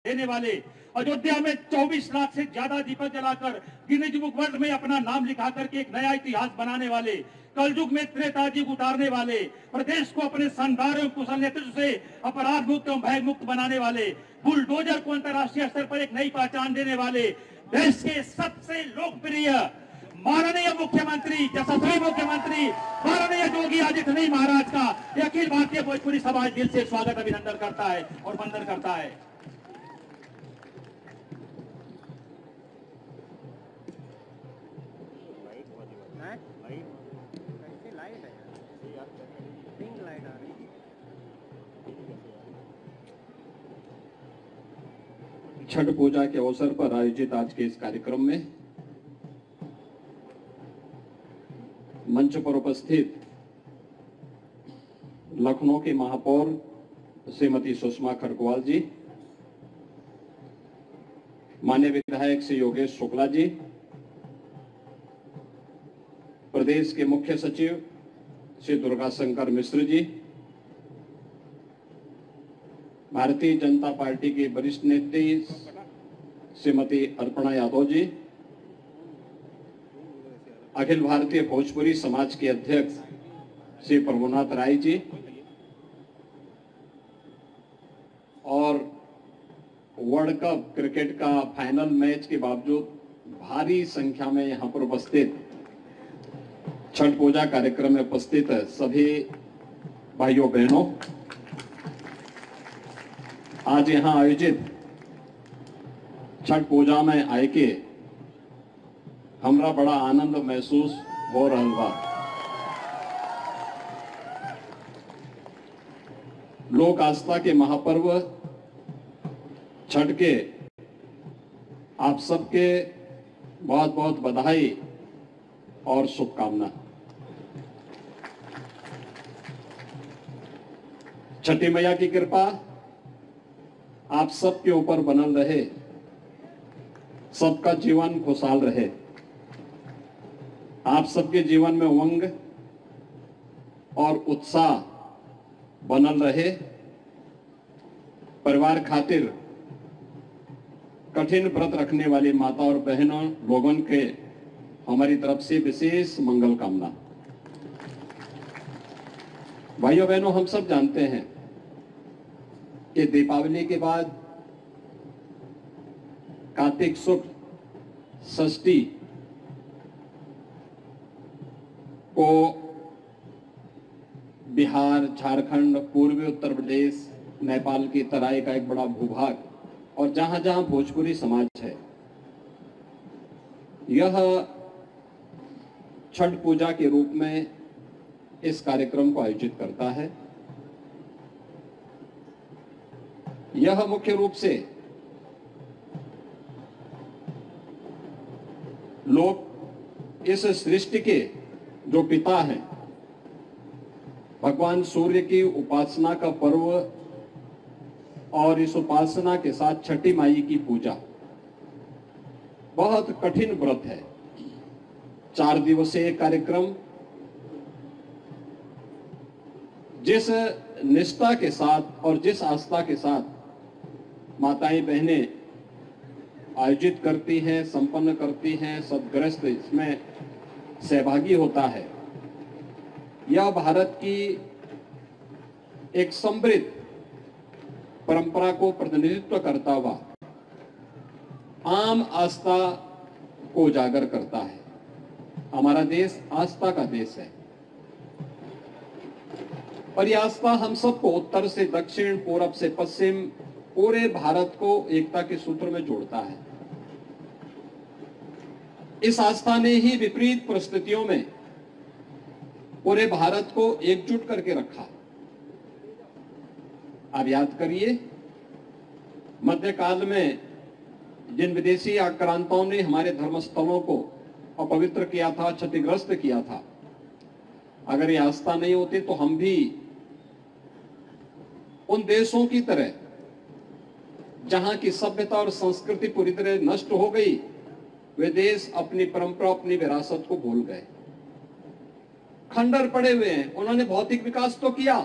देने वाले, अयोध्या में 24 लाख से ज्यादा दीपक जलाकर गिनीज बुक वर्ल्ड में अपना नाम लिखा करके एक नया इतिहास बनाने वाले, कलयुग में त्रेतायुग उतारने वाले, प्रदेश को अपने शानदार एवं कुशल नेतृत्व से अपराध मुक्त एवं भय मुक्त बनाने वाले, बुलडोजर को अंतर्राष्ट्रीय स्तर पर एक नई पहचान देने वाले, देश के सबसे लोकप्रिय माननीय मुख्यमंत्री, यशस्वी मुख्यमंत्री माननीय योगी आदित्यनाथ महाराज का अखिल भारतीय भोजपुरी समाज दिल से स्वागत अभिनंदन करता है और वंदन करता है। छठ पूजा के अवसर पर आयोजित आज के इस कार्यक्रम में मंच पर उपस्थित लखनऊ के महापौर श्रीमती सुषमा खरगोवाल जी, माननीय विधायक श्री योगेश शुक्ला जी, प्रदेश के मुख्य सचिव श्री दुर्गा शंकर मिश्र जी, भारतीय जनता पार्टी के वरिष्ठ नेत्री श्रीमती अर्पणा यादव जी, अखिल भारतीय भोजपुरी समाज के अध्यक्ष श्री प्रभुनाथ राय जी और वर्ल्ड कप क्रिकेट का फाइनल मैच के बावजूद भारी संख्या में यहां पर उपस्थित छठ पूजा कार्यक्रम में उपस्थित सभी भाइयों बहनों, आज यहां आयोजित छठ पूजा में आए के हमरा बड़ा आनंद महसूस हो रहा बा। लोक आस्था के महापर्व छठ के आप सबके बहुत बहुत बधाई और शुभकामना। छठी मैया की कृपा आप सबके ऊपर बनल रहे, सबका जीवन खुशहाल रहे, आप सबके जीवन में उमंग और उत्साह बनल रहे, परिवार खातिर कठिन व्रत रखने वाली माता और बहनों लोगन के हमारी तरफ से विशेष मंगल कामना। भाइयों बहनों, हम सब जानते हैं कि दीपावली के बाद कार्तिक शुक्ल षष्ठी को बिहार, झारखंड, पूर्वी उत्तर प्रदेश, नेपाल की तराई का एक बड़ा भूभाग और जहां जहां भोजपुरी समाज है, यह छठ पूजा के रूप में इस कार्यक्रम को आयोजित करता है। यह मुख्य रूप से लोग इस सृष्टि के जो पिता हैं, भगवान सूर्य की उपासना का पर्व और इस उपासना के साथ छठी माई की पूजा बहुत कठिन व्रत है। 4 दिवसीय कार्यक्रम जिस निष्ठा के साथ और जिस आस्था के साथ माताएं बहनें आयोजित करती हैं, संपन्न करती हैं, सदग्रस्त इसमें सहभागी होता है, यह भारत की एक समृद्ध परंपरा को प्रतिनिधित्व करता हुआ आम आस्था को उजागर करता है। हमारा देश आस्था का देश है और यह आस्था हम सबको उत्तर से दक्षिण, पूरब से पश्चिम, पूरे भारत को एकता के सूत्र में जोड़ता है। इस आस्था ने ही विपरीत परिस्थितियों में पूरे भारत को एकजुट करके रखा। आप याद करिए, मध्यकाल में जिन विदेशी आक्रांताओं ने हमारे धर्मस्थलों को अपवित्र किया था, क्षतिग्रस्त किया था, अगर ये आस्था नहीं होती तो हम भी उन देशों की तरह जहां की सभ्यता और संस्कृति पूरी तरह नष्ट हो गई, वे देश अपनी परंपरा, अपनी विरासत को भूल गए, खंडर पड़े हुए हैं। उन्होंने भौतिक विकास तो किया,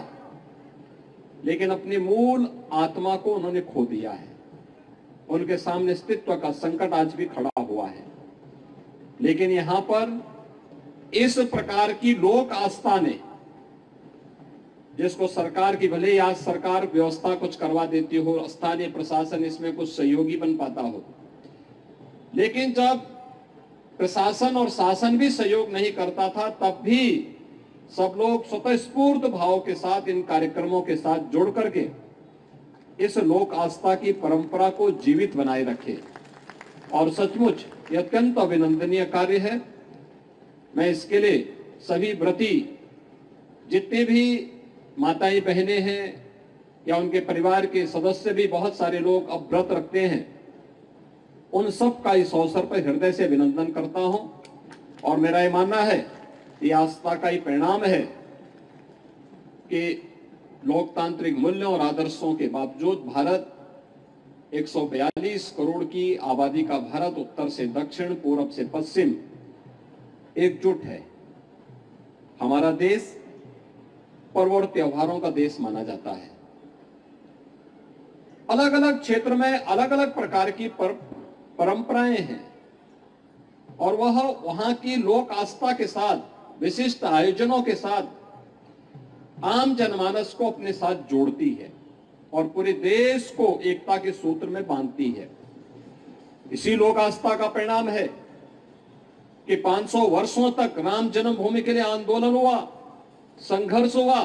लेकिन अपनी मूल आत्मा को उन्होंने खो दिया है। उनके सामने अस्तित्व का संकट आज भी खड़ा हुआ है। लेकिन यहां पर इस प्रकार की लोक आस्था ने, जिसको सरकार की भले ही आज सरकार व्यवस्था कुछ करवा देती हो, स्थानीय प्रशासन इसमें कुछ सहयोगी बन पाता हो, लेकिन जब प्रशासन और शासन भी सहयोग नहीं करता था तब भी सब लोग स्वतःस्फूर्त भाव के साथ इन कार्यक्रमों के साथ जुड़ करके इस लोक आस्था की परंपरा को जीवित बनाए रखे। और सचमुच यह अत्यंत अभिनंदनीय कार्य है। मैं इसके लिए सभी व्रती, जितने भी माताएं बहनें हैं या उनके परिवार के सदस्य भी बहुत सारे लोग अब व्रत रखते हैं, उन सब का इस अवसर पर हृदय से अभिनंदन करता हूं। और मेरा यह मानना है, ये आस्था का ही परिणाम है कि लोकतांत्रिक मूल्यों और आदर्शों के बावजूद भारत 142 करोड़ की आबादी का भारत, उत्तर से दक्षिण, पूरब से पश्चिम एकजुट है। हमारा देश पर्व और त्योहारों का देश माना जाता है। अलग अलग क्षेत्र में अलग अलग प्रकार की परंपराएं हैं और वह वहां की लोक आस्था के साथ, विशिष्ट आयोजनों के साथ आम जनमानस को अपने साथ जोड़ती है और पूरे देश को एकता के सूत्र में बांधती है। इसी लोक आस्था का परिणाम है कि 500 वर्षों तक राम जन्मभूमि के लिए आंदोलन हुआ, संघर्ष हुआ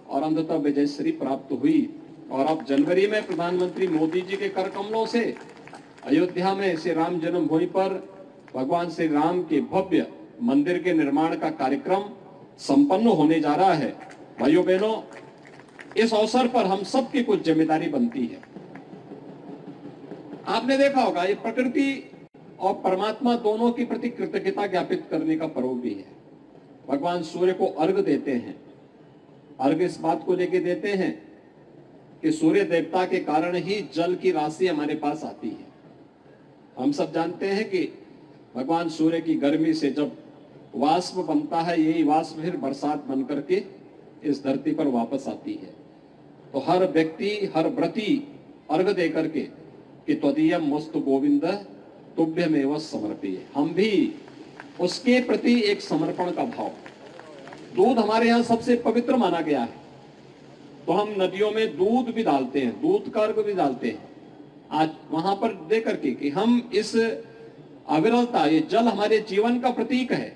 और अंततः विजयश्री प्राप्त हुई। और अब जनवरी में प्रधानमंत्री मोदी जी के कर कमलों से अयोध्या में श्री राम जन्मभूमि पर भगवान श्री राम के भव्य मंदिर के निर्माण का कार्यक्रम संपन्न होने जा रहा है। भाइयों बहनों, इस अवसर पर हम सबकी कुछ जिम्मेदारी बनती है। आपने देखा होगा, ये प्रकृति और परमात्मा दोनों के प्रति कृतज्ञता ज्ञापित करने का पर्व भी है। भगवान सूर्य को अर्घ देते हैं। अर्घ इस बात को लेके देते हैं कि सूर्य देवता के कारण ही जल की राशि हमारे पास आती है। हम सब जानते हैं कि भगवान सूर्य की गर्मी से जब वाष्प बनता है, यही वाष्प फिर बरसात बन करके इस धरती पर वापस आती है। तो हर व्यक्ति, हर व्रती अर्घ दे करके कि त्वदीयम मस्तु गोविंद तुभ्यमेव समर्पये, हम भी उसके प्रति एक समर्पण का भाव। दूध हमारे यहाँ सबसे पवित्र माना गया है, तो हम नदियों में दूध भी डालते हैं, दूध का अर्घ भी डालते हैं आज वहां पर दे करके कि हम इस अविरलता, ये जल हमारे जीवन का प्रतीक है,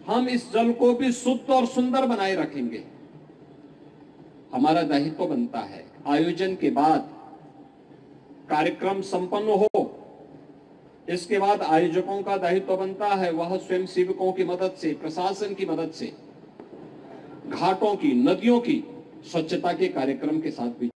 हम इस जल को भी शुद्ध और सुंदर बनाए रखेंगे। हमारा दायित्व बनता है। आयोजन के बाद कार्यक्रम संपन्न हो, इसके बाद आयोजकों का दायित्व बनता है वह स्वयं सेवकों की मदद से, प्रशासन की मदद से घाटों की, नदियों की स्वच्छता के कार्यक्रम के साथ भी